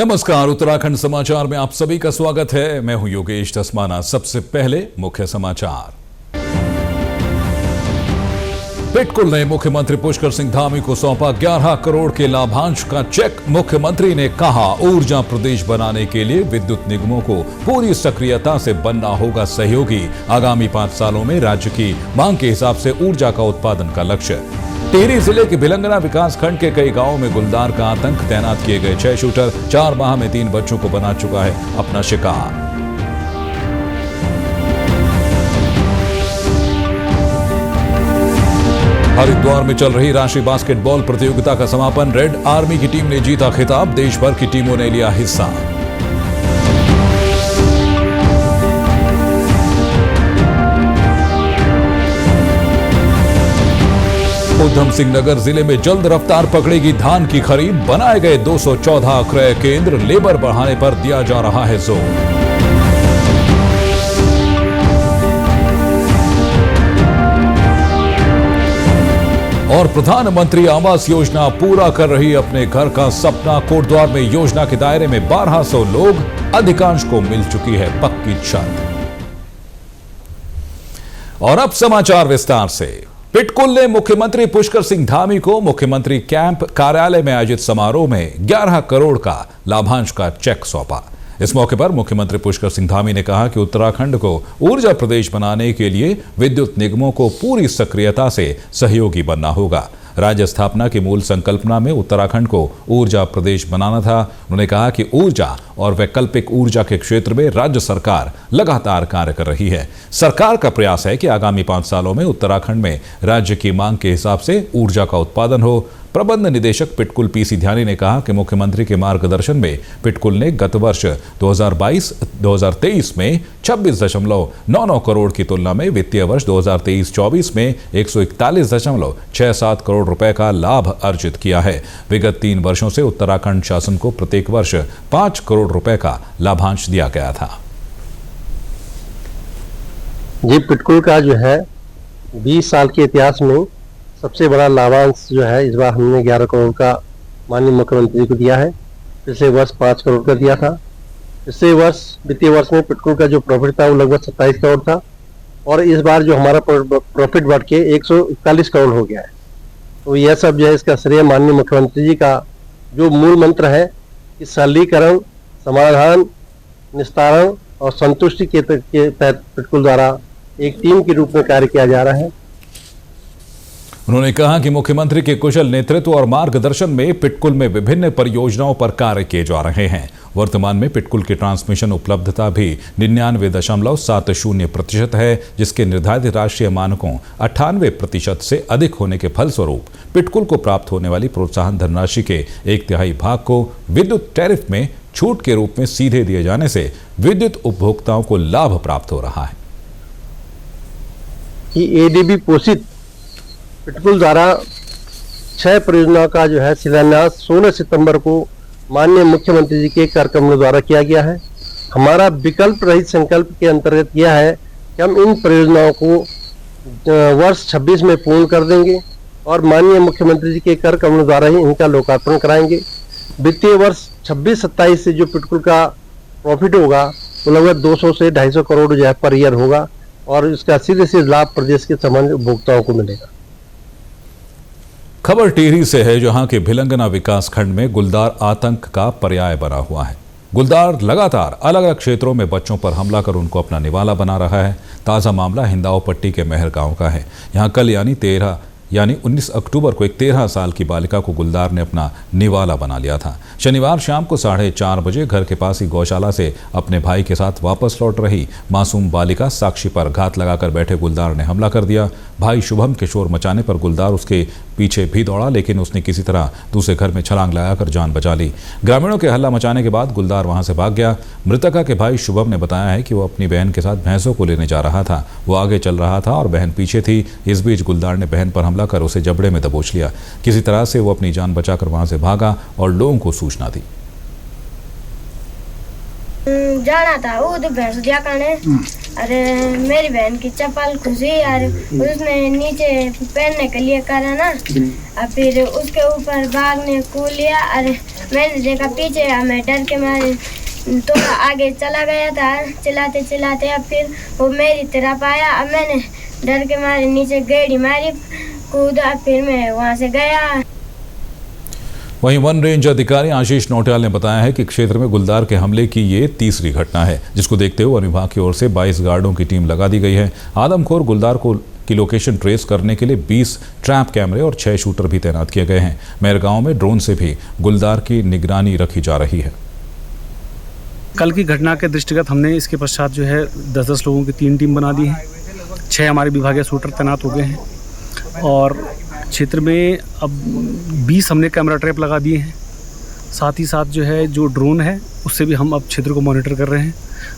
नमस्कार, उत्तराखंड समाचार में आप सभी का स्वागत है। मैं हूं योगेश धस्माना। सबसे पहले मुख्य समाचार। पिटकुल ने मुख्यमंत्री पुष्कर सिंह धामी को सौंपा 11 करोड़ के लाभांश का चेक। मुख्यमंत्री ने कहा, ऊर्जा प्रदेश बनाने के लिए विद्युत निगमों को पूरी सक्रियता से बनना होगा सहयोगी। आगामी 5 सालों में राज्य की मांग के हिसाब से ऊर्जा का उत्पादन का लक्ष्य। टिहरी जिले के भिलंगना विकास खंड के कई गांवों में गुलदार का आतंक। तैनात किए गए 6 शूटर 4 माह में 3 बच्चों को बना चुका है अपना शिकार। हरिद्वार में चल रही राष्ट्रीय बास्केटबॉल प्रतियोगिता का समापन। रेड आर्मी की टीम ने जीता खिताब। देश भर की टीमों ने लिया हिस्सा। उधम सिंह नगर जिले में जल्द रफ्तार पकड़ेगी धान की खरीद। बनाए गए 214 क्रय केंद्र। लेबर बढ़ाने पर दिया जा रहा है जोर। और प्रधानमंत्री आवास योजना पूरा कर रही अपने घर का सपना। कोटद्वार में योजना के दायरे में 1200 लोग, अधिकांश को मिल चुकी है पक्की छत। और अब समाचार विस्तार से। पिटकुल ने मुख्यमंत्री पुष्कर सिंह धामी को मुख्यमंत्री कैंप कार्यालय में आयोजित समारोह में 11 करोड़ का लाभांश का चेक सौंपा। इस मौके पर मुख्यमंत्री पुष्कर सिंह धामी ने कहा कि उत्तराखंड को ऊर्जा प्रदेश बनाने के लिए विद्युत निगमों को पूरी सक्रियता से सहयोगी बनना होगा। राज्य स्थापना की मूल संकल्पना में उत्तराखंड को ऊर्जा प्रदेश बनाना था। उन्होंने कहा कि ऊर्जा और वैकल्पिक ऊर्जा के क्षेत्र में राज्य सरकार लगातार कार्य कर रही है। सरकार का प्रयास है कि आगामी 5 सालों में उत्तराखंड में राज्य की मांग के हिसाब से ऊर्जा का उत्पादन हो। प्रबंध निदेशक पिटकुल पीसी ध्यानी ने कहा कि मुख्यमंत्री के मार्गदर्शन में पिटकुल ने गत वर्ष 2022-2023 में 26.99 करोड़ की तुलना में वित्तीय वर्ष 2023-24 में 141.67 करोड़ रुपए का लाभ अर्जित किया है। विगत 3 वर्षों से उत्तराखंड शासन को प्रत्येक वर्ष 5 करोड़ रुपए का लाभांश दिया गया था। जी, पिटकुल का जो है 20 साल के इतिहास में सबसे बड़ा लाभांश जो है इस बार हमने 11 करोड़ का माननीय मुख्यमंत्री को दिया है। पिछले वर्ष 5 करोड़ का दिया था। पिछले वर्ष वित्तीय वर्ष में पिटकुल का जो प्रॉफिट था वो लगभग 27 करोड़ था और इस बार जो हमारा प्रॉफिट बढ़ के 141 करोड़ हो गया है। तो यह सब जो है इसका श्रेय माननीय मुख्यमंत्री जी का जो मूल मंत्र है कि सरलीकरण, समाधान, निस्तारण और संतुष्टि के तहत पिटकुल द्वारा एक टीम के रूप में कार्य किया जा रहा है। उन्होंने कहा कि मुख्यमंत्री के कुशल नेतृत्व और मार्गदर्शन में पिटकुल में विभिन्न परियोजनाओं पर कार्य किए जा रहे हैं। वर्तमान में पिटकुल की ट्रांसमिशन उपलब्धता भी 99.70% है, जिसके निर्धारित राष्ट्रीय मानकों 98% से अधिक होने के फलस्वरूप पिटकुल को प्राप्त होने वाली प्रोत्साहन धनराशि के 1/3 भाग को विद्युत टैरिफ में छूट के रूप में सीधे दिए जाने से विद्युत उपभोक्ताओं को लाभ प्राप्त हो रहा है। एडीबी पोषित पिटकुल द्वारा 6 परियोजनाओं का जो है शिलान्यास 16 सितंबर को माननीय मुख्यमंत्री जी के कार्यक्रम द्वारा किया गया है। हमारा विकल्प रहित संकल्प के अंतर्गत यह है कि हम इन परियोजनाओं को वर्ष 26 में पूर्ण कर देंगे और माननीय मुख्यमंत्री जी के कार्यक्रम द्वारा ही इनका लोकार्पण कराएंगे। वित्तीय वर्ष 26-27 से जो पिटकुल का प्रॉफिट होगा वो लगभग 200 से 250 करोड़ जो है पर ईयर होगा और इसका सीधे सीधे लाभ प्रदेश के तमाम उपभोक्ताओं को मिलेगा। खबर टिहरी से है, जहां के भिलंगना विकास खंड में गुलदार आतंक का पर्याय बना हुआ है। गुलदार लगातार अलग अलग क्षेत्रों में बच्चों पर हमला कर उनको अपना निवाला बना रहा है। ताज़ा मामला हिंदाव पट्टी के मेहर गांव का है। यहां कल यानी 19 अक्टूबर को एक 13 साल की बालिका को गुलदार ने अपना निवाला बना लिया था। शनिवार शाम को 4:30 बजे घर के पास ही गौशाला से अपने भाई के साथ वापस लौट रही मासूम बालिका साक्षी पर घात लगाकर बैठे गुलदार ने हमला कर दिया। भाई शुभम के शोर मचाने पर गुलदार उसके पीछे भी दौड़ा, लेकिन उसने किसी तरह दूसरे घर में छलांग लगाकर जान बचा ली। ग्रामीणों के हल्ला मचाने के बाद गुलदार वहां से भाग गया। मृतका के भाई शुभम ने बताया है कि वो अपनी बहन के साथ भैंसों को लेने जा रहा था। वो आगे चल रहा था और बहन पीछे थी। इस बीच गुलदार ने बहन पर हमला कर उसे जबड़े में दबोच लिया। किसी तरह से वो अपनी जान बचाकर वहां से भागा और लोगों को सूचना दी। जाना था वो तो भैंस दिया करने अरे मेरी बहन की चप्पल खुशी और उसने नीचे पहनने के लिए करा ना, और फिर उसके ऊपर बाघ ने कूद लिया और मैंने देखा पीछे, हमें डर के मारे तो आगे चला गया था चिल्लाते चिल्लाते। अब फिर वो मेरी तरफ आया, अब मैंने डर के मारे नीचे गेड़ी मारी, कूदा, फिर मैं वहाँ से गया। वहीं वन रेंज अधिकारी आशीष नौटियाल ने बताया है कि क्षेत्र में गुलदार के हमले की ये तीसरी घटना है, जिसको देखते हुए वन विभाग की ओर से 22 गार्डों की टीम लगा दी गई है। आदमखोर गुलदार की लोकेशन ट्रेस करने के लिए 20 ट्रैप कैमरे और 6 शूटर भी तैनात किए गए हैं। मेहरगांव में ड्रोन से भी गुलदार की निगरानी रखी जा रही है। कल की घटना के दृष्टिगत हमने इसके पश्चात जो है 10-10 लोगों की 3 टीम बना दी है। 6 हमारे विभागीय शूटर तैनात हो गए हैं और क्षेत्र में अब 20 हमने कैमरा ट्रैप लगा दिए हैं। साथ ही साथ जो है जो ड्रोन है उससे भी हम अब क्षेत्र को मॉनिटर कर रहे हैं।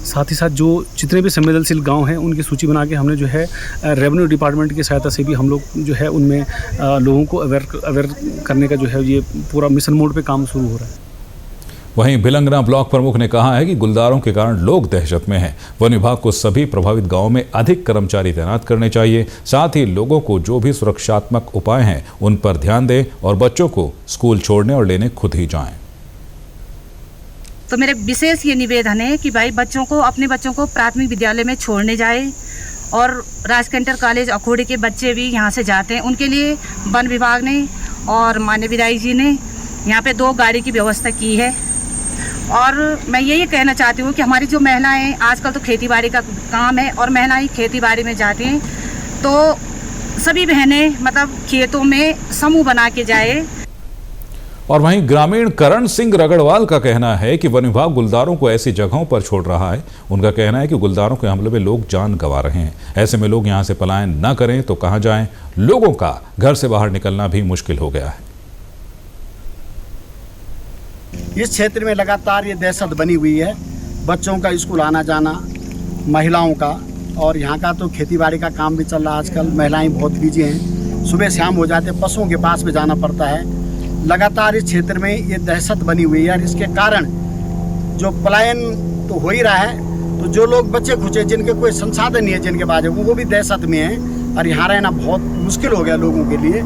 साथ ही साथ जो जितने भी संवेदनशील गांव हैं उनकी सूची बना के हमने जो है रेवेन्यू डिपार्टमेंट की सहायता से भी हम लोग जो है उनमें लोगों को अवेयर करने का जो है ये पूरा मिशन मोड पे काम शुरू हो रहा है। वहीं भिलंगना ब्लॉक प्रमुख ने कहा है कि गुलदारों के कारण लोग दहशत में हैं। वन विभाग को सभी प्रभावित गांवों में अधिक कर्मचारी तैनात करने चाहिए। साथ ही लोगों को जो भी सुरक्षात्मक उपाय हैं उन पर ध्यान दें और बच्चों को स्कूल छोड़ने और लेने खुद ही जाएं। तो मेरे विशेष ये निवेदन है कि भाई अपने बच्चों को प्राथमिक विद्यालय में छोड़ने जाए और राजकंटर कॉलेज अखोड़ी के बच्चे भी यहाँ से जाते हैं। उनके लिए वन विभाग ने और माननीय विधायक जी ने यहाँ पे 2 गाड़ी की व्यवस्था की है। और मैं यही कहना चाहती हूँ कि हमारी जो महिलाएं आजकल तो खेतीबाड़ी का काम है और महिलाएं खेतीबाड़ी में जाती हैं, तो सभी बहनें मतलब खेतों में समूह बना के जाए। और वहीं ग्रामीण करण सिंह रगड़वाल का कहना है कि वन विभाग गुलदारों को ऐसी जगहों पर छोड़ रहा है। उनका कहना है कि गुलदारों के हमले में लोग जान गंवा रहे हैं। ऐसे में लोग यहां से पलायन न करें तो कहां जाएं। लोगों का घर से बाहर निकलना भी मुश्किल हो गया है। इस क्षेत्र में लगातार ये दहशत बनी हुई है। बच्चों का स्कूल आना जाना, महिलाओं का, और यहाँ का तो खेतीबाड़ी का काम भी चल रहा है। आजकल महिलाएं बहुत बिजी हैं, सुबह शाम हो जाते पशुओं के पास भी जाना पड़ता है। लगातार इस क्षेत्र में ये दहशत बनी हुई है और इसके कारण जो पलायन तो हो ही रहा है, तो जो लोग बच्चे खुचे जिनके कोई संसाधन नहीं है, जिनके पास वो भी दहशत में हैं और यहाँ रहना बहुत मुश्किल हो गया लोगों के लिए।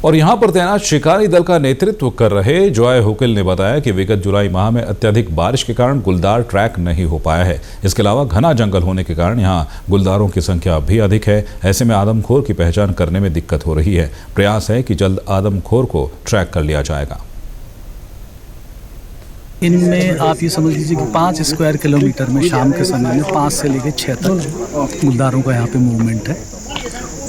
और यहां पर तैनात शिकारी दल का नेतृत्व कर रहे जॉय हुकिल ने बताया कि विगत जुलाई माह में अत्यधिक बारिश के कारण गुलदार ट्रैक नहीं हो पाया है। इसके अलावा घना जंगल होने के कारण यहां गुलदारों की संख्या भी अधिक है। ऐसे में आदमखोर की पहचान करने में दिक्कत हो रही है। प्रयास है कि जल्द आदमखोर को ट्रैक कर लिया जाएगा। इनमें आप ये समझ लीजिए कि 5 स्क्वायर किलोमीटर में शाम के समय में 5 से लेकर 6 तक गुलदारों का यहाँ पे मूवमेंट है।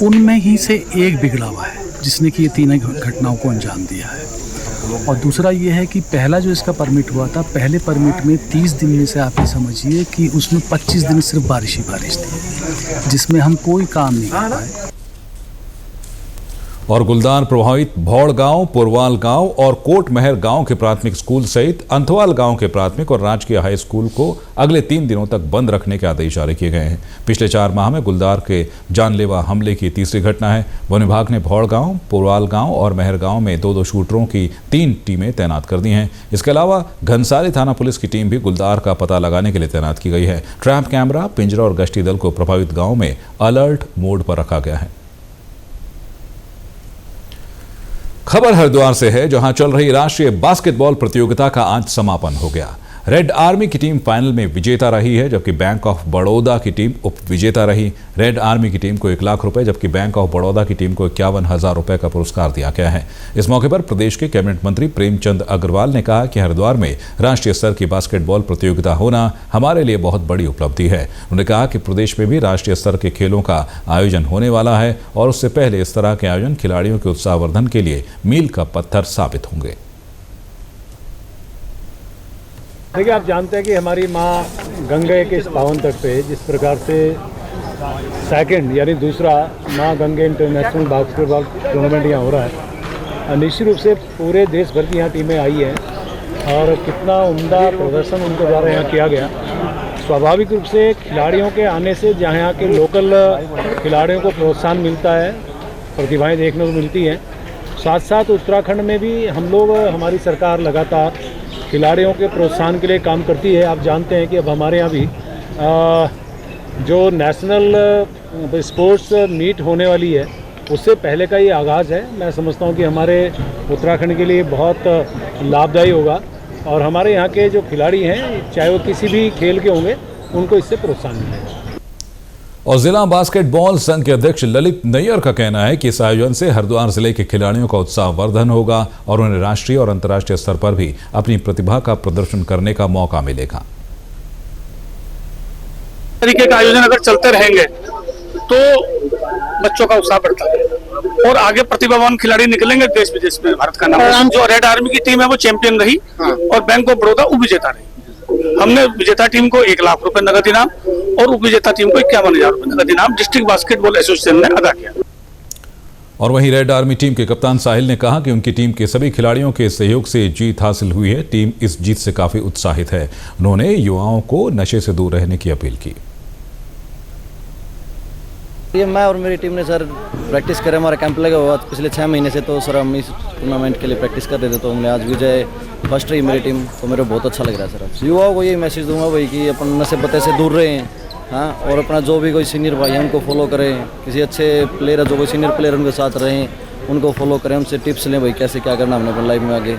उनमें ही से एक बिगड़ा हुआ है जिसने कि ये 3 घटनाओं को अंजाम दिया है। और दूसरा ये है कि पहला जो इसका परमिट हुआ था, पहले परमिट में 30 दिन में से आप ये समझिए कि उसमें 25 दिन सिर्फ बारिश ही बारिश थी, जिसमें हम कोई काम नहीं कर पाए। और गुलदार प्रभावित भौड़ गांव, पुरवाल गांव और कोटमहर गांव के प्राथमिक स्कूल सहित अंथवाल गांव के प्राथमिक और राजकीय हाई स्कूल को अगले 3 दिनों तक बंद रखने के आदेश जारी किए गए हैं। पिछले 4 माह में गुलदार के जानलेवा हमले की तीसरी घटना है। वन विभाग ने भौड़ गांव, पुरवाल गांव और महर गांव में 2-2 शूटरों की 3 टीमें तैनात कर दी हैं। इसके अलावा घनसाली थाना पुलिस की टीम भी गुलदार का पता लगाने के लिए तैनात की गई है। ट्रैप कैमरा, पिंजरा और गश्ती दल को प्रभावित गाँव में अलर्ट मोड पर रखा गया है। खबर हरिद्वार से है, जहां चल रही राष्ट्रीय बास्केटबॉल प्रतियोगिता का आज समापन हो गया। रेड आर्मी की टीम फाइनल में विजेता रही है, जबकि बैंक ऑफ बड़ौदा की टीम उप विजेता रही। रेड आर्मी की टीम को 1 लाख रुपए, जबकि बैंक ऑफ बड़ौदा की टीम को 51,000 रुपए का पुरस्कार दिया गया है। इस मौके पर प्रदेश के कैबिनेट मंत्री प्रेमचंद अग्रवाल ने कहा कि हरिद्वार में राष्ट्रीय स्तर की बास्केटबॉल प्रतियोगिता होना हमारे लिए बहुत बड़ी उपलब्धि है। उन्होंने कहा कि प्रदेश में भी राष्ट्रीय स्तर के खेलों का आयोजन होने वाला है और उससे पहले इस तरह के आयोजन खिलाड़ियों के उत्साहवर्धन के लिए मील का पत्थर साबित होंगे। देखिए, आप जानते हैं कि हमारी माँ गंगे के इस पावन तट पे जिस प्रकार से सेकंड यानी दूसरा माँ गंगे इंटरनेशनल बास्केटबॉल टूर्नामेंट यहाँ हो रहा है, निश्चित रूप से पूरे देश भर की यहाँ टीमें आई हैं और कितना उम्दा प्रदर्शन उनके द्वारा यहाँ किया गया। स्वाभाविक रूप से खिलाड़ियों के आने से जहाँ यहाँ के लोकल खिलाड़ियों को प्रोत्साहन मिलता है, प्रतिभाएँ देखने को मिलती हैं। साथ साथ उत्तराखंड में भी हम लोग, हमारी सरकार लगातार खिलाड़ियों के प्रोत्साहन के लिए काम करती है। आप जानते हैं कि अब हमारे यहाँ भी जो नेशनल स्पोर्ट्स मीट होने वाली है उससे पहले का ये आगाज़ है। मैं समझता हूँ कि हमारे उत्तराखंड के लिए बहुत लाभदायी होगा और हमारे यहाँ के जो खिलाड़ी हैं, चाहे वो किसी भी खेल के होंगे, उनको इससे प्रोत्साहन मिलेगा। और जिला बास्केटबॉल संघ के अध्यक्ष ललित नैयर का कहना है कि इस आयोजन से हरिद्वार जिले के खिलाड़ियों का उत्साह वर्धन होगा और उन्हें राष्ट्रीय और अंतर्राष्ट्रीय स्तर पर भी अपनी प्रतिभा का प्रदर्शन करने का मौका मिलेगा। तरीके का आयोजन अगर चलते रहेंगे तो बच्चों का उत्साह बढ़ता है और आगे प्रतिभावान खिलाड़ी निकलेंगे देश विदेश में। भारत का नाम, जो रेड आर्मी की टीम है वो चैंपियन रही और बैंक ऑफ बड़ौदा उपविजेता रही। हमने विजेता टीम को 1 लाख रुपए नगद इनाम और उपविजेता टीम को 51,000 रुपए नगद इनाम डिस्ट्रिक्ट बास्केटबॉल एसोसिएशन ने अदा किया। और वहीं रेड आर्मी टीम के कप्तान साहिल ने कहा कि उनकी टीम के सभी खिलाड़ियों के सहयोग से जीत हासिल हुई है। टीम इस जीत से काफी उत्साहित है। उन्होंने युवाओं को नशे से दूर रहने की अपील की। ये मैं और मेरी टीम ने सर प्रैक्टिस करे, हमारा कैंप लगा हुआ पिछले 6 महीने से, तो सर हम इस टूर्नामेंट के लिए प्रैक्टिस कर रहे थे, तो हमने आज विजय फर्स्ट रही मेरी टीम, तो मेरे को बहुत अच्छा लग रहा है सर। युवाओं को यही मैसेज दूंगा भाई कि अपन नशे पत्ते से दूर रहें, हाँ, और अपना जो भी कोई सीनियर भाई है उनको फॉलो करें, किसी अच्छे प्लेयर है जो कोई सीनियर प्लेयर उनके साथ रहें, उनको फॉलो करें, उनसे टिप्स लें भाई कैसे क्या करना हमने अपनी लाइफ में आगे।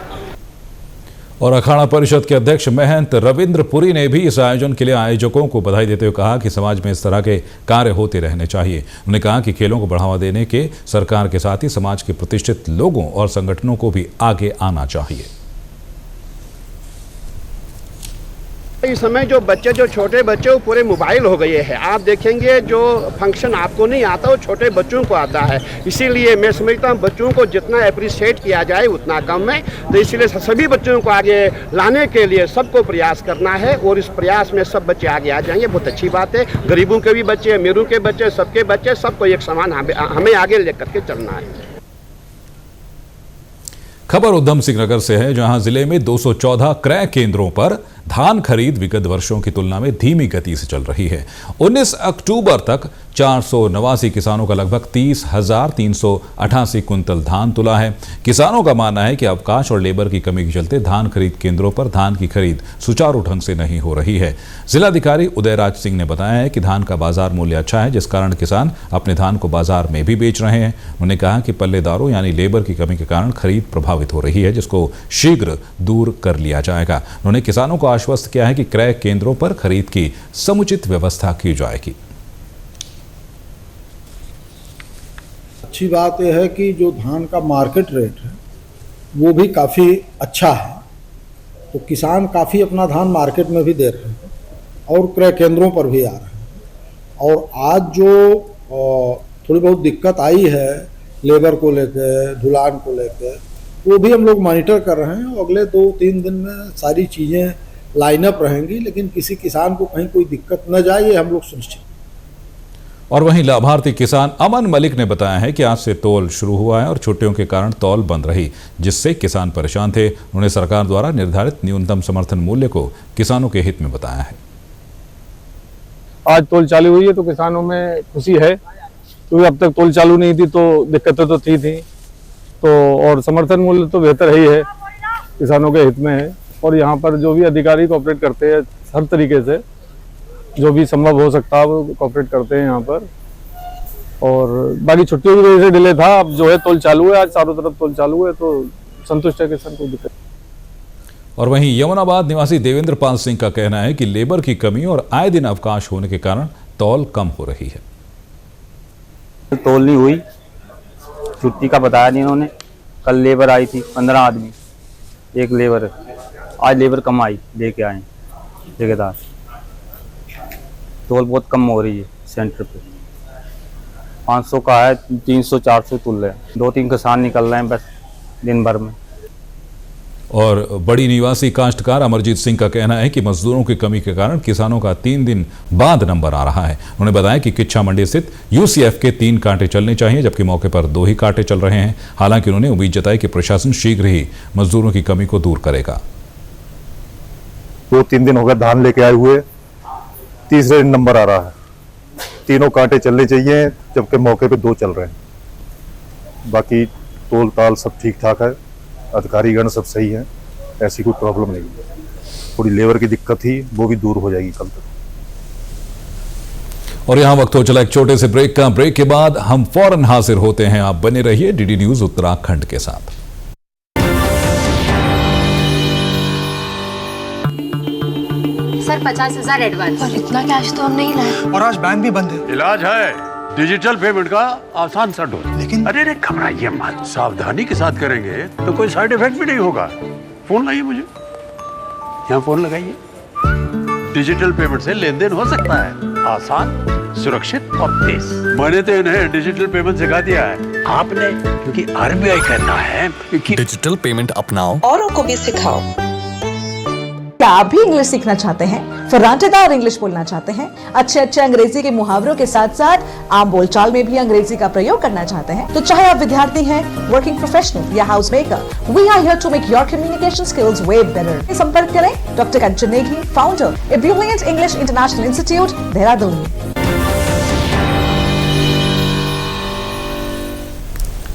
और अखाड़ा परिषद के अध्यक्ष महंत रविंद्र पुरी ने भी इस आयोजन के लिए आयोजकों को बधाई देते हुए कहा कि समाज में इस तरह के कार्य होते रहने चाहिए। उन्होंने कहा कि खेलों को बढ़ावा देने के सरकार के साथ ही समाज के प्रतिष्ठित लोगों और संगठनों को भी आगे आना चाहिए। इस समय जो छोटे बच्चे वो पूरे मोबाइल हो गए हैं। आप देखेंगे जो फंक्शन आपको नहीं आता वो छोटे बच्चों को आता है। इसीलिए मैं समझता हूँ बच्चों को जितना अप्रिशिएट किया जाए उतना कम है। तो इसलिए सभी बच्चों को आगे लाने के लिए सबको प्रयास करना है और इस प्रयास में सब बच्चे आगे आ जाएंगे, बहुत अच्छी बात है। गरीबों के भी बच्चे, अमीरों के बच्चे, सबके बच्चे, सबको एक समान हमें आगे लेकर के चलना है। खबर उधम सिंह नगर से है, जहां जिले में 214 क्रय केंद्रों पर धान खरीद विगत वर्षों की तुलना में धीमी गति से चल रही है। 19 अक्टूबर तक 489 किसानों का लगभग 30,388 कुंतल धान तुला है। किसानों का मानना है कि अवकाश और लेबर की कमी के चलते धान खरीद केंद्रों पर धान की खरीद सुचारू ढंग से नहीं हो रही है। जिलाधिकारी उदयराज सिंह ने बताया है कि धान का बाजार मूल्य अच्छा है, जिस कारण किसान अपने धान को बाजार में भी बेच रहे हैं। उन्होंने कहा कि पल्लेदारों यानी लेबर की कमी के कारण खरीद प्रभावित हो रही है, जिसको शीघ्र दूर कर लिया जाएगा। उन्होंने किसानों को आश्वस्त किया है कि क्रय केंद्रों पर खरीद की समुचित व्यवस्था की जाएगी। अच्छी बात यह है कि जो धान का मार्केट रेट है वो भी काफ़ी अच्छा है, तो किसान काफ़ी अपना धान मार्केट में भी दे रहे हैं और क्रय केंद्रों पर भी आ रहे हैं। और आज जो थोड़ी बहुत दिक्कत आई है लेबर को लेकर, ढुलान को लेकर, वो भी हम लोग मॉनिटर कर रहे हैं। अगले 2-3 दिन में सारी चीज़ें लाइनअप रहेंगी, लेकिन किसी किसान को कहीं कोई दिक्कत न जाए ये हम लोग सुनिश्चित। और वहीं लाभार्थी किसान अमन मलिक ने बताया है कि आज से तौल शुरू हुआ है और छुट्टियों के कारण तौल बंद रही, जिससे किसान परेशान थे। उन्होंने सरकार द्वारा निर्धारित न्यूनतम समर्थन मूल्य को किसानों के हित में बताया है। आज तौल चालू हुई है तो किसानों में खुशी है, क्योंकि अब तक तौल चालू नहीं थी तो दिक्कतें तो थी तो, और समर्थन मूल्य तो बेहतर ही है, किसानों के हित में है। और यहाँ पर जो भी अधिकारी कोऑपरेट करते हैं हर तरीके से, जो भी संभव हो सकता है वो कोऑपरेट करते हैं यहाँ पर। और बाकी छुट्टियों की वजह से डिले था, अब जो है तौल चालू है, आज चारों तरफ तौल चालू है, तो संतुष्ट है किसान, कोई दिक्कत। और वहीं यमुनाबाद निवासी देवेंद्र पाल सिंह का कहना है कि लेबर की कमी और आए दिन अवकाश होने के कारण तौल कम हो रही है। तौल नहीं हुई, छुट्टी का बताया नहीं इन्होंने। कल लेबर आई थी 15 आदमी, एक लेबर, आज लेबर कम आई, लेके आए ठेकेदार। तौल बहुत कम हो रही है सेंटर पे, 500 का है, 300-400 तुल रहे हैं। 2-3 किसान निकल रहे हैं बस दिन भर में। और बड़ी निवासी काश्तकार अमरजीत सिंह का कहना है कि मजदूरों की कमी के कारण किसानों का 3 दिन बाद नंबर आ रहा है। उन्होंने बताया कि किच्छा मंडी स्थित यूसीएफ के 3 कांटे चलने चाहिए, जबकि मौके पर 2 ही कांटे चल रहे हैं। हालांकि उन्होंने उम्मीद जताई कि प्रशासन शीघ्र ही मजदूरों की कमी को दूर करेगा। 2-3 दिन हो गए धान लेके आए हुए, तीसरे दिन नंबर आ रहा है। तीनों कांटे चलने चाहिए, जबकि मौके पे 2 चल रहे हैं। बाकी तोल ताल सब ठीक ठाक है, अधिकारीगण सब सही है, ऐसी कोई प्रॉब्लम नहीं है। थोड़ी लेबर की दिक्कत थी, वो भी दूर हो जाएगी कल तक। और यहाँ वक्त हो चला एक छोटे से ब्रेक का। ब्रेक के बाद हम फौरन हाजिर होते हैं। आप बने रहिए डीडी न्यूज उत्तराखंड के साथ। Sir 50,000 advance. और इतना कैश तो हम नहीं लाए। और आज बैंक भी बंद है। इलाज है डिजिटल पेमेंट का आसान सा ढूंढ। लेकिन अरे घबराइए मत, सावधानी के साथ करेंगे तो कोई साइड इफेक्ट भी नहीं होगा। फोन लाइए मुझे, यहाँ फोन लगाइए। डिजिटल पेमेंट से लेन देन हो सकता है आसान, सुरक्षित और तेज। मैंने तो इन्हें डिजिटल पेमेंट सिखा दिया है आपने, क्योंकि आरबीआई कहता है कि डिजिटल पेमेंट अपनाओ, औरों को भी सिखाओ। क्या आप भी इंग्लिश सीखना चाहते हैं, फर्राटेदार इंग्लिश बोलना चाहते हैं, अच्छे अंग्रेजी के मुहावरों के साथ साथ आम बोलचाल में भी अंग्रेजी का प्रयोग करना चाहते हैं, तो चाहे आप विद्यार्थी हैं, वर्किंग प्रोफेशनल या house maker, we are here to make your communication skills way better. संपर्क करें doctor Kanchan Negi, founder a brilliant English international institute, Dehradun.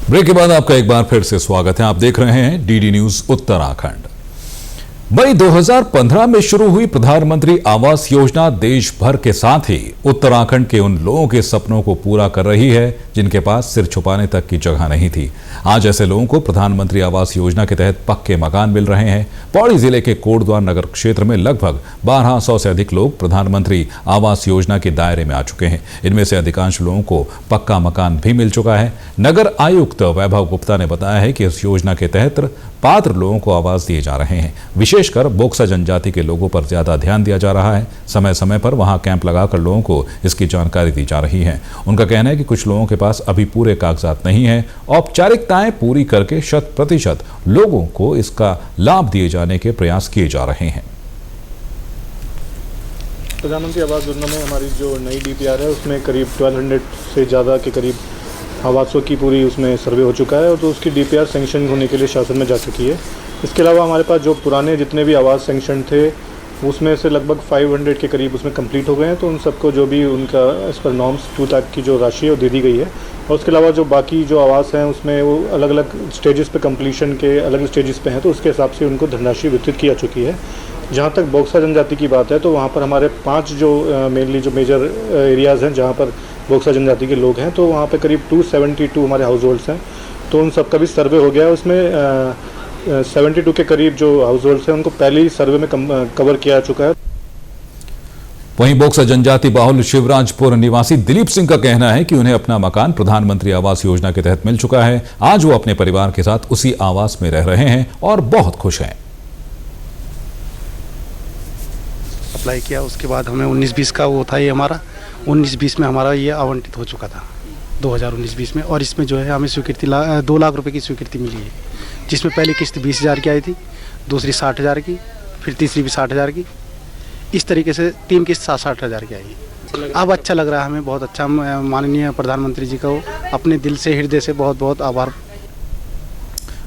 Break के बाद आपका एक बार फिर से स्वागत है। आप देख रहे हैं डीडी न्यूज उत्तराखंड। मई 2015 में शुरू हुई प्रधानमंत्री आवास योजना देश भर के साथ ही उत्तराखंड के उन लोगों के सपनों को पूरा कर रही है जिनके पास सिर छुपाने तक की जगह नहीं थी। आज ऐसे लोगों को प्रधानमंत्री आवास योजना के तहत पक्के मकान मिल रहे हैं। पौड़ी जिले के कोटद्वार नगर क्षेत्र में लगभग 1200 से अधिक लोग प्रधानमंत्री आवास योजना के दायरे में आ चुके हैं। इनमें से अधिकांश लोगों को पक्का मकान भी मिल चुका है। नगर आयुक्त वैभव गुप्ता ने बताया है कि इस योजना के तहत पात्र लोगों को आवास दिए जा रहे हैं। विशेषकर बोक्सा जनजाति के लोगों पर ज्यादा ध्यान दिया जा रहा है। समय समय पर वहां कैंप लगाकर लोगों को इसकी जानकारी दी जा रही है। उनका कहना है कि कुछ लोगों के पास अभी पूरे कागजात नहीं है। औपचारिकताएं पूरी करके 100% लोगों को इसका लाभ दिए जाने के प्रयास किए जा रहे हैं। प्रधानमंत्री आवास योजना में हमारी जो नई डीपीआर है उसमें करीब 1200 से ज़्यादा के करीब आवासों की पूरी उसमें सर्वे हो चुका है और तो उसकी डीपीआर सैंक्शन होने के लिए शासन में जा चुकी है। इसके अलावा हमारे पास जो पुराने जितने भी आवास सैंक्शन थे उसमें से लगभग 500 के करीब उसमें कंप्लीट हो गए हैं। तो उन सबको जो भी उनका इस पर नॉर्म्स 2 लाख की जो राशि है वो दे दी गई है। और उसके अलावा जो बाकी जो आवास हैं उसमें वो अलग अलग स्टेजेस पे कंप्लीशन के अलग स्टेजेस पे हैं, तो उसके हिसाब से उनको धनराशि वितरित की जा चुकी है। जहाँ तक बोक्सा जनजाति की बात है तो वहाँ पर हमारे 5 जो मेनली जो मेजर एरियाज़ हैं जहाँ पर बोक्सा जनजाति के लोग हैं, तो वहाँ पे करीब 272 हमारे हाउस होल्ड्स हैं। तो उन सब का भी सर्वे हो गया है। उसमें 72 के करीब जो हाउस होल्ड्स हैं उनको पहले ही सर्वे में कवर किया जा चुका है। वहीं बोक्सा जनजाति बाहुल शिवराजपुर निवासी दिलीप सिंह का कहना है कि उन्हें अपना मकान प्रधानमंत्री आवास योजना के तहत मिल चुका है। आज वो अपने परिवार के साथ उसी आवास में रह रहे हैं और बहुत खुश हैं। अप्लाई किया, उसके बाद हमें 19-20 का वो था, ये हमारा 19-20 में हमारा ये आवंटित हो चुका था 2019-20 में। और इसमें जो है हमें स्वीकृति 2 लाख रुपए की स्वीकृति मिली है, जिसमें पहली किस्त 20,000 की आई थी, दूसरी 60,000 की, फिर तीसरी भी 60,000 की। इस तरीके से 3 किस्त 60,000 की आई। अब अच्छा लग रहा है हमें, बहुत अच्छा। माननीय प्रधानमंत्री जी का अपने दिल से हृदय से बहुत बहुत आभार।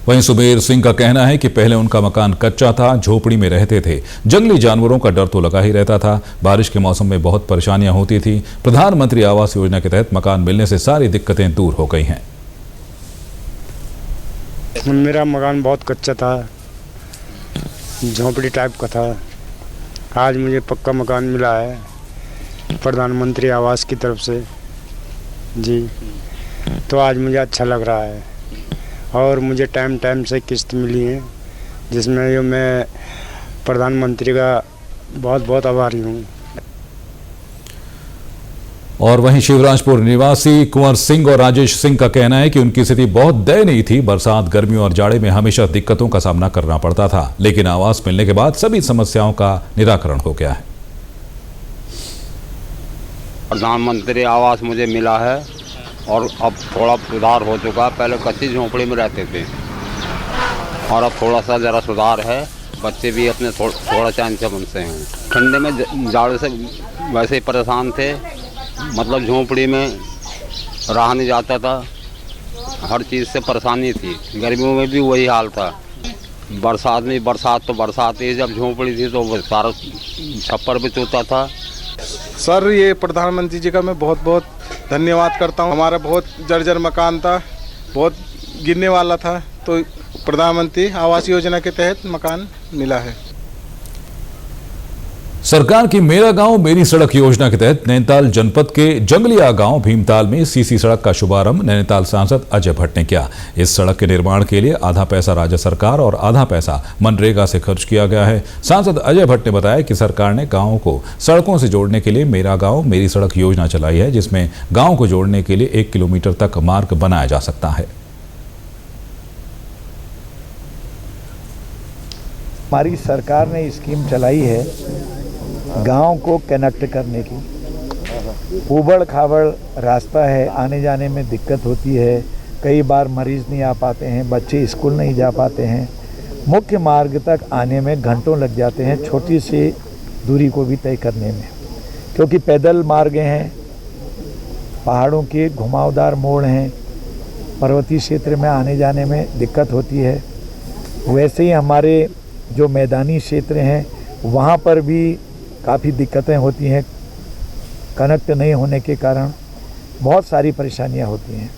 वहीं सुबेर सिंह का कहना है कि पहले उनका मकान कच्चा था, झोपड़ी में रहते थे। जंगली जानवरों का डर तो लगा ही रहता था। बारिश के मौसम में बहुत परेशानियां होती थी। प्रधानमंत्री आवास योजना के तहत मकान मिलने से सारी दिक्कतें दूर हो गई हैं। मेरा मकान बहुत कच्चा था, झोपड़ी टाइप का था। आज मुझे पक्का मकान मिला है प्रधानमंत्री आवास की तरफ से जी, तो आज मुझे अच्छा लग रहा है। और मुझे टाइम टाइम से किस्त मिली है, जिसमें जो मैं प्रधानमंत्री का बहुत बहुत आभारी हूँ। और वहीं शिवराजपुर निवासी कुंवर सिंह और राजेश सिंह का कहना है कि उनकी स्थिति बहुत दयनीय थी। बरसात, गर्मी और जाड़े में हमेशा दिक्कतों का सामना करना पड़ता था, लेकिन आवास मिलने के बाद सभी समस्याओं का निराकरण हो गया है। प्रधानमंत्री आवास मुझे मिला है और अब थोड़ा सुधार हो चुका। पहले कच्ची झोंपड़ी में रहते थे और अब थोड़ा सा ज़रा सुधार है। बच्चे भी अपने थोड़ा चैन से बनते हैं। ठंडे में जाड़े से वैसे ही परेशान थे, मतलब झोंपड़ी में रहा नहीं जाता था, हर चीज़ से परेशानी थी। गर्मियों में भी वही हाल था। बरसात में बरसात ही, जब झोंपड़ी थी तो सारा छप्पर भी चोता था। सर, ये प्रधानमंत्री जी का मैं बहुत बहुत धन्यवाद करता हूँ। हमारा बहुत जर्जर मकान था, बहुत गिरने वाला था, तो प्रधानमंत्री आवास योजना के तहत मकान मिला है। सरकार की मेरा गांव मेरी सड़क योजना के तहत नैनीताल जनपद के जंगलिया गांव भीमताल में सीसी सड़क का शुभारंभ नैनीताल सांसद अजय भट्ट ने किया। इस सड़क के निर्माण के लिए आधा पैसा राज्य सरकार और आधा पैसा मनरेगा से खर्च किया गया है। सांसद अजय भट्ट ने बताया कि सरकार ने गांवों को सड़कों से जोड़ने के लिए मेरा गांव मेरी सड़क योजना चलाई है, जिसमें गांव को जोड़ने के लिए 1 किलोमीटर तक मार्ग बनाया जा सकता है। हमारी सरकार ने स्कीम चलाई है गांव को कनेक्ट करने की। उबड़ खाबड़ रास्ता है, आने जाने में दिक्कत होती है, कई बार मरीज नहीं आ पाते हैं, बच्चे स्कूल नहीं जा पाते हैं, मुख्य मार्ग तक आने में घंटों लग जाते हैं, छोटी सी दूरी को भी तय करने में, क्योंकि पैदल मार्ग हैं, पहाड़ों के घुमावदार मोड़ हैं, पर्वतीय क्षेत्र में आने जाने में दिक्कत होती है। वैसे ही हमारे जो मैदानी क्षेत्र हैं वहाँ पर भी काफ़ी दिक्कतें होती हैं, कनेक्ट नहीं होने के कारण बहुत सारी परेशानियाँ होती हैं।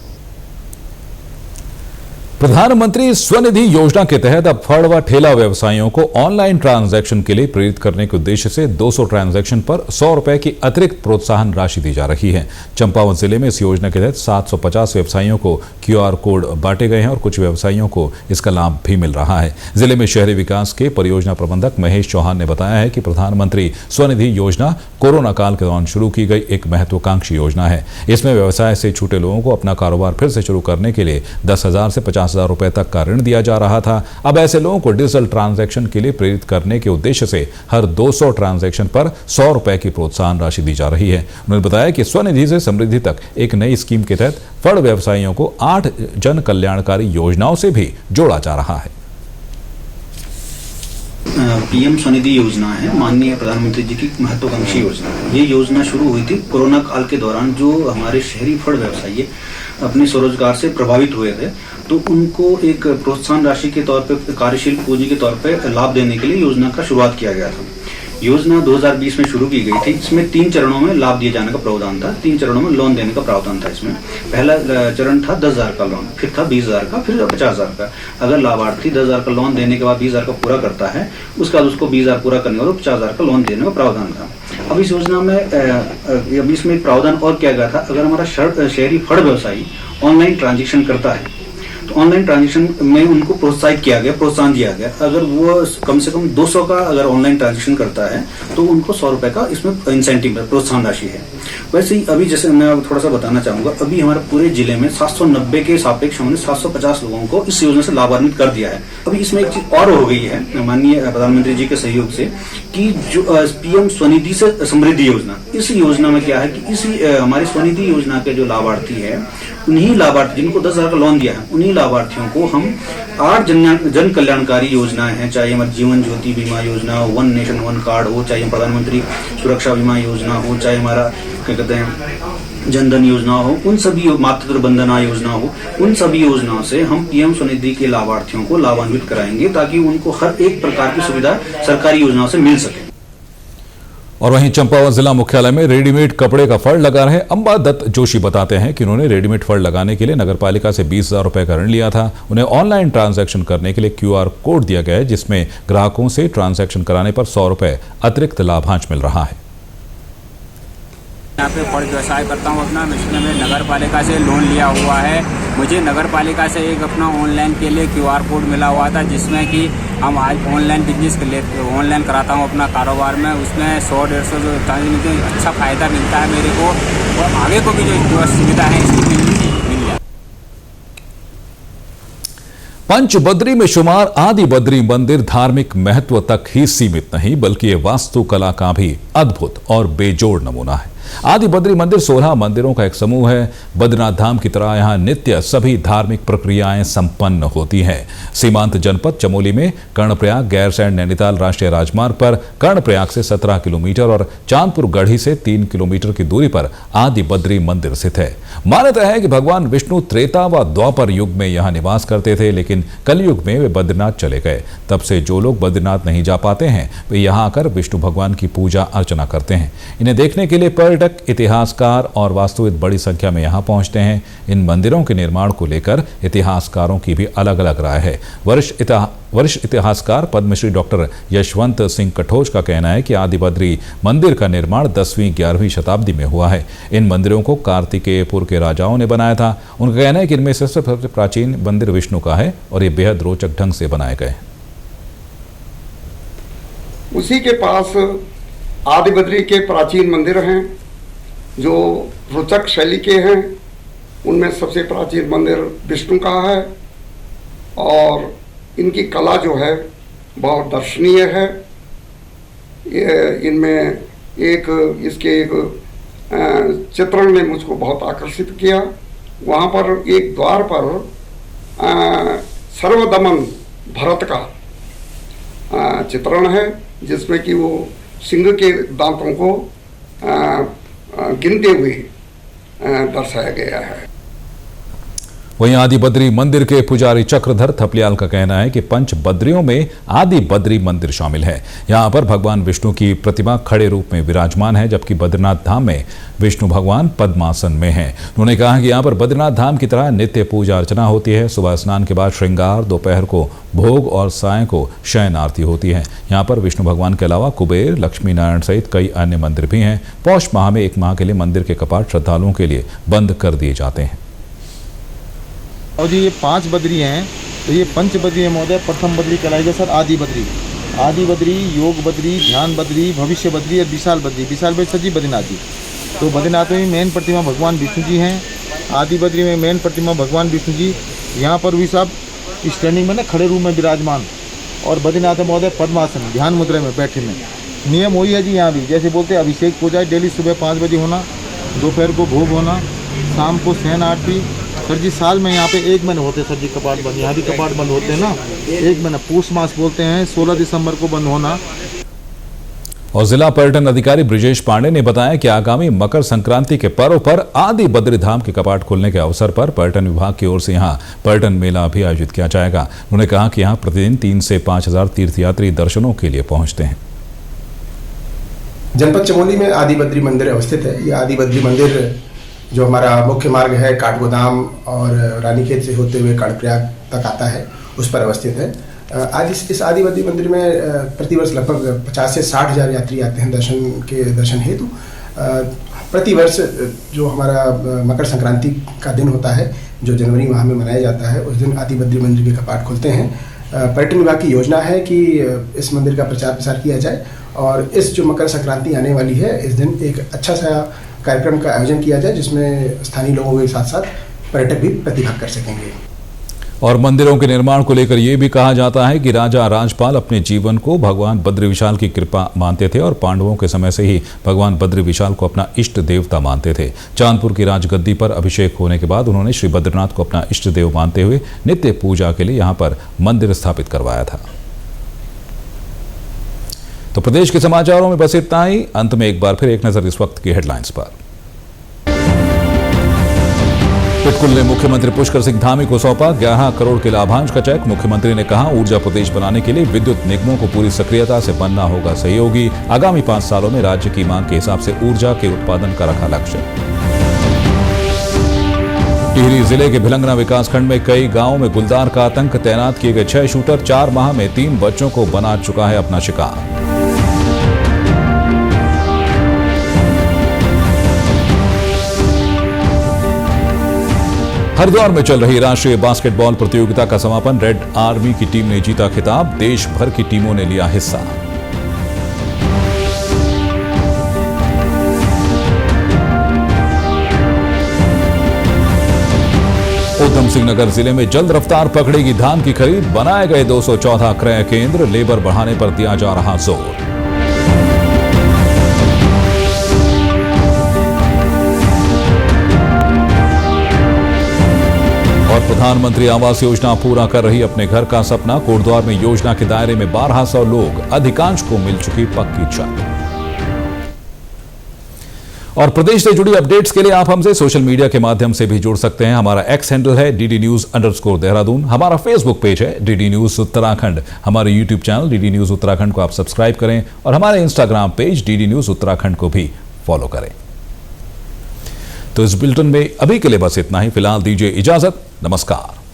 प्रधानमंत्री स्वनिधि योजना के तहत अब फड़ व ठेला व्यवसायियों को ऑनलाइन ट्रांजैक्शन के लिए प्रेरित करने के उद्देश्य से 200 ट्रांजैक्शन पर 100 रुपए की अतिरिक्त प्रोत्साहन राशि दी जा रही है। चंपावत जिले में इस योजना के तहत 750 व्यवसायियों को QR कोड बांटे गए हैं और कुछ व्यवसायियों को इसका लाभ भी मिल रहा है। जिले में शहरी विकास के परियोजना प्रबंधक महेश चौहान ने बताया है कि प्रधानमंत्री स्वनिधि योजना कोरोना काल के दौरान शुरू की गई एक महत्वाकांक्षी योजना है। इसमें व्यवसाय से छूटे लोगों को अपना कारोबार फिर से शुरू करने के लिए 10,000 से 50,000 रुपए तक का ऋण दिया जा रहा था। अब ऐसे लोगों को डिजिटल ट्रांजैक्शन के लिए प्रेरित करने के उद्देश्य से हर 200 ट्रांजैक्शन पर 100 रुपए की प्रोत्साहन राशि दी जा रही है। उन्होंने बताया कि स्वनिधि से समृद्धि तक एक नई स्कीम के तहत फड़ व्यवसायियों को 8 जन कल्याणकारी योजनाओं से भी जोड़ा जा रहा है। पीएम स्वनिधि योजना है, माननीय प्रधानमंत्री जी की महत्वाकांक्षी योजना है। ये योजना शुरू हुई थी कोरोना काल के दौरान। जो हमारे शहरी फड़ व्यवसायी अपने स्वरोजगार से प्रभावित हुए थे, तो उनको एक प्रोत्साहन राशि के तौर पे, कार्यशील पूंजी के तौर पे लाभ देने के लिए योजना का शुरुआत किया गया था। योजना 2020 में शुरू की गई थी। इसमें 3 चरणों में लाभ दिए जाने का प्रावधान था, 3 चरणों में लोन देने का प्रावधान था। इसमें पहला चरण था 10,000 का लोन, फिर था 20,000 का, फिर 50,000 का। अगर लाभार्थी 10,000 का लोन देने के बाद 20,000 का पूरा करता है, उसके बाद उसको 20,000 पूरा करने और 50,000 का लोन देने का प्रावधान था। अब इस योजना में अभी इसमें एक प्रावधान और किया गया था। अगर हमारा शहरी फड़ व्यवसायी ऑनलाइन ट्रांजेक्शन करता है तो ऑनलाइन ट्रांजेक्शन में उनको प्रोत्साहित किया गया, प्रोत्साहन दिया गया। अगर वो कम से कम 200 का अगर ऑनलाइन ट्रांजेक्शन करता है तो उनको 100 रुपए का इसमें इंसेंटिव प्रोत्साहन राशि है। वैसे ही अभी जैसे मैं थोड़ा सा बताना चाहूंगा, अभी हमारे पूरे जिले में 790 के सापेक्ष हमने 750 लोगों को इस योजना से लाभान्वित कर दिया है। अभी इसमें एक चीज और हो गई है माननीय प्रधानमंत्री जी के सहयोग से, कि जो पीएम स्वनिधि से समृद्धि योजना, इस योजना में क्या है कि इसी हमारी स्वनिधि योजना के जो लाभार्थी है, उन्हीं लाभार्थी जिनको 10,000 का लोन दिया है, उन्हीं लाभार्थियों को हम 8 जन कल्याणकारी योजनाएं हैं, चाहे हमारी जीवन ज्योति बीमा योजना, वन नेशन वन कार्ड हो, चाहे प्रधानमंत्री सुरक्षा बीमा योजना हो, चाहे हमारा क्या कहते हैं जनधन योजना हो, उन सभी मातृ बंधना योजना हो, उन सभी योजनाओं से हम पीएम स्वनिधि के लाभार्थियों को लाभान्वित कराएंगे ताकि उनको हर एक प्रकार की सुविधा सरकारी योजनाओं से मिल सके। और वहीं चंपावत जिला मुख्यालय में रेडीमेड कपड़े का फड़ लगा रहे अंबा दत्त जोशी बताते हैं कि उन्होंने रेडीमेड फड़ लगाने के लिए नगरपालिका से 20,000 रुपए का ऋण लिया था। उन्हें ऑनलाइन ट्रांजैक्शन करने के लिए QR कोड दिया गया है, जिसमें ग्राहकों से ट्रांजैक्शन कराने पर 100 रुपए अतिरिक्त लाभांश मिल रहा है। यहाँ पे फड़ व्यवसाय करता हूँ अपना, इसमें मैं नगर पालिका से लोन लिया हुआ है। मुझे नगर पालिका से एक अपना ऑनलाइन के लिए QR कोड मिला हुआ था, जिसमें कि हम आज ऑनलाइन बिजनेस ऑनलाइन कराता हूँ अपना कारोबार में। उसमें 100-150 जो मुझे अच्छा फ़ायदा मिलता है मेरे को, और आगे को भी जो सुविधा है इसकी मिल जाए। पंचबद्री में शुमार आदि बद्री मंदिर धार्मिक महत्व तक ही सीमित नहीं, बल्कि ये वास्तुकला का भी अद्भुत और बेजोड़ नमूना है। आदि बद्री मंदिर 16 मंदिरों का एक समूह है। बद्रीनाथ धाम की तरह यहाँ नित्य सभी धार्मिक प्रक्रियाएं संपन्न होती हैं। सीमांत जनपद चमोली में कर्णप्रयाग गैरसैंण नैनीताल राष्ट्रीय राजमार्ग पर कर्णप्रयाग से 17 किलोमीटर और चांदपुर गढ़ी से 3 किलोमीटर की दूरी पर आदि बद्री मंदिर स्थित है। मान्यता है कि भगवान विष्णु त्रेता व द्वापर युग में यहाँ निवास करते थे, लेकिन कलयुग में वे बद्रीनाथ चले गए। तब से जो लोग बद्रीनाथ नहीं जा पाते हैं वे यहाँ आकर विष्णु भगवान की पूजा अर्चना करते हैं। इन्हें देखने के लिए पर पर्यटक, इतिहासकार और वास्तुविद बड़ी संख्या में यहाँ पहुँचते हैं। इन मंदिरों के निर्माण को लेकर इतिहासकारों की भी अलग अलग राय है। वरिष्ठ इतिहासकार पद्मश्री डॉक्टर यशवंत सिंह कठोच का कहना है कि आदि बद्री मंदिर का निर्माण 10वीं-11वीं शताब्दी में हुआ है। इन मंदिरों को कार्तिकेयपुर के राजाओं ने बनाया था। उनका कहना है कि इनमें से सबसे प्राचीन मंदिर विष्णु का है और ये बेहद रोचक ढंग से बनाए गए हैं। उसी के पास आदि बद्री के प्राचीन मंदिर हैं जो रोचक शैली के हैं। उनमें सबसे प्राचीन मंदिर विष्णु का है और इनकी कला जो है बहुत दर्शनीय है। इनमें इसके एक चित्रण ने मुझको बहुत आकर्षित किया। वहाँ पर एक द्वार पर सर्वदमन भरत का चित्रण है जिसमें कि वो सिंह के दांतों को गिनते हुए दर्शाया गया है। वहीं आदि बद्री मंदिर के पुजारी चक्रधर थपलियाल का कहना है कि पंच बद्रियों में आदि बद्री मंदिर शामिल है। यहाँ पर भगवान विष्णु की प्रतिमा खड़े रूप में विराजमान है, जबकि बद्रीनाथ धाम में विष्णु भगवान पद्मासन में हैं। उन्होंने कहा कि यहाँ पर बद्रीनाथ धाम की तरह नित्य पूजा अर्चना होती है। सुबह स्नान के बाद श्रृंगार, दोपहर को भोग और सायं को शयन आरती होती है। यहाँ पर विष्णु भगवान के अलावा कुबेर, लक्ष्मी नारायण सहित कई अन्य मंदिर भी हैं। पौष माह में 1 माह के लिए मंदिर के कपाट श्रद्धालुओं के लिए बंद कर दिए जाते हैं। और जी ये 5 बद्री हैं, तो ये पंच बद्री है महोदय। प्रथम बद्री कहलाएगा सर आदि बद्री, योग बद्री, ध्यान बद्री, भविष्य बद्री और विशाल बद्री। विशाल बद्री सर जी बद्रीनाथ जी। तो बद्रीनाथ में मेन प्रतिमा भगवान विष्णु जी हैं। आदि बद्री में मेन प्रतिमा भगवान विष्णु जी यहाँ पर भी सब स्टैंडिंग में ना खड़े रूप में विराजमान। और बद्रीनाथ महोदय पद्मासन ध्यान मुद्रा में बैठे में। नियम वही है जी यहाँ भी, जैसे बोलते हैं अभिषेक पूजा डेली सुबह 5 बजे होना, दोपहर को भोग होना, शाम को शयन आरती। सर जी साल में यहाँ पे 1 महीने होते हैं सर जी कपाट बंद। यहाँ भी कपाट बंद होते हैं ना 1 महीना, पूष मास बोलते हैं, 16 दिसंबर को बंद होना। और जिला पर्यटन अधिकारी ब्रिजेश पांडे ने बताया कि आगामी मकर संक्रांति के पर्व पर आदि बद्री धाम के कपाट खोलने के अवसर पर पर्यटन विभाग की ओर से यहाँ पर्यटन मेला भी आयोजित किया जाएगा। उन्होंने कहा कि यहाँ प्रतिदिन 3 से 5 हजार तीर्थयात्री दर्शनों के लिए पहुंचते हैं। जनपद चमोली में आदि बद्री मंदिर अवस्थित है। ये आदि बद्री मंदिर जो हमारा मुख्य मार्ग है काठगोदाम और रानीखेत से होते हुए कर्णप्रयाग तक आता है, उस पर अवस्थित है। आज इस आदि बद्री मंदिर में प्रतिवर्ष लगभग 50 से 60 हजार यात्री आते हैं दर्शन हेतु। प्रतिवर्ष जो हमारा मकर संक्रांति का दिन होता है, जो जनवरी माह में मनाया जाता है, उस दिन आदि बद्री मंदिर के कपाट खुलते हैं। पर्यटन विभाग की योजना है कि इस मंदिर का प्रचार प्रसार किया जाए और इस जो मकर संक्रांति आने वाली है, इस दिन एक अच्छा सा कार्यक्रम का आयोजन किया जाए जिसमें स्थानीय लोगों के साथ साथ पर्यटक भी प्रतिभाग कर सकेंगे। और मंदिरों के निर्माण को लेकर यह भी कहा जाता है कि राजा राजपाल अपने जीवन को भगवान बद्री विशाल की कृपा मानते थे और पांडवों के समय से ही भगवान बद्री विशाल को अपना इष्ट देवता मानते थे। चांदपुर की राजगद्दी पर अभिषेक होने के बाद उन्होंने श्री बद्रीनाथ को अपना इष्ट देव मानते हुए नित्य पूजा के लिए यहाँ पर मंदिर स्थापित करवाया था। तो प्रदेश के समाचारों में बस इतना ही। अंत में एक बार फिर एक नजर इस वक्त की हेडलाइंस पर। पिटकुल ने मुख्यमंत्री पुष्कर सिंह धामी को सौंपा 11 करोड़ के लाभांश का चेक। मुख्यमंत्री ने कहा ऊर्जा प्रदेश बनाने के लिए विद्युत निगमों को पूरी सक्रियता से बनना होगा सहयोगी। आगामी 5 सालों में राज्य की मांग के हिसाब से ऊर्जा के उत्पादन का रखा लक्ष्य। टिहरी जिले के भिलंगना विकासखंड में कई गांवों में गुलदार का आतंक। तैनात किए गए 6 शूटर 4 माह में 3 बच्चों को बना चुका है अपना शिकार। हरिद्वार में चल रही राष्ट्रीय बास्केटबॉल प्रतियोगिता का समापन। रेड आर्मी की टीम ने जीता खिताब। देश भर की टीमों ने लिया हिस्सा। उधम सिंह नगर जिले में जल्द रफ्तार पकड़ेगी धान की खरीद। बनाए गए 214 क्रय केंद्र। लेबर बढ़ाने पर दिया जा रहा जोर। और प्रधानमंत्री आवास योजना पूरा कर रही अपने घर का सपना। कोटद्वार में योजना के दायरे में 1200 लोग, अधिकांश को मिल चुकी पक्की छत। और प्रदेश से जुड़ी अपडेट्स के लिए आप हमसे सोशल मीडिया के माध्यम से भी जुड़ सकते हैं। हमारा एक्स हैंडल है DD News_देहरादून। हमारा फेसबुक पेज है DD News उत्तराखंड। हमारे YouTube channel DD News Uttarakhand को आप सब्सक्राइब करें और हमारे Instagram page DD News Uttarakhand को भी फॉलो करें। तो इस बुलेटिन में अभी के लिए बस इतना ही। फिलहाल दीजिए इजाजत। नमस्कार।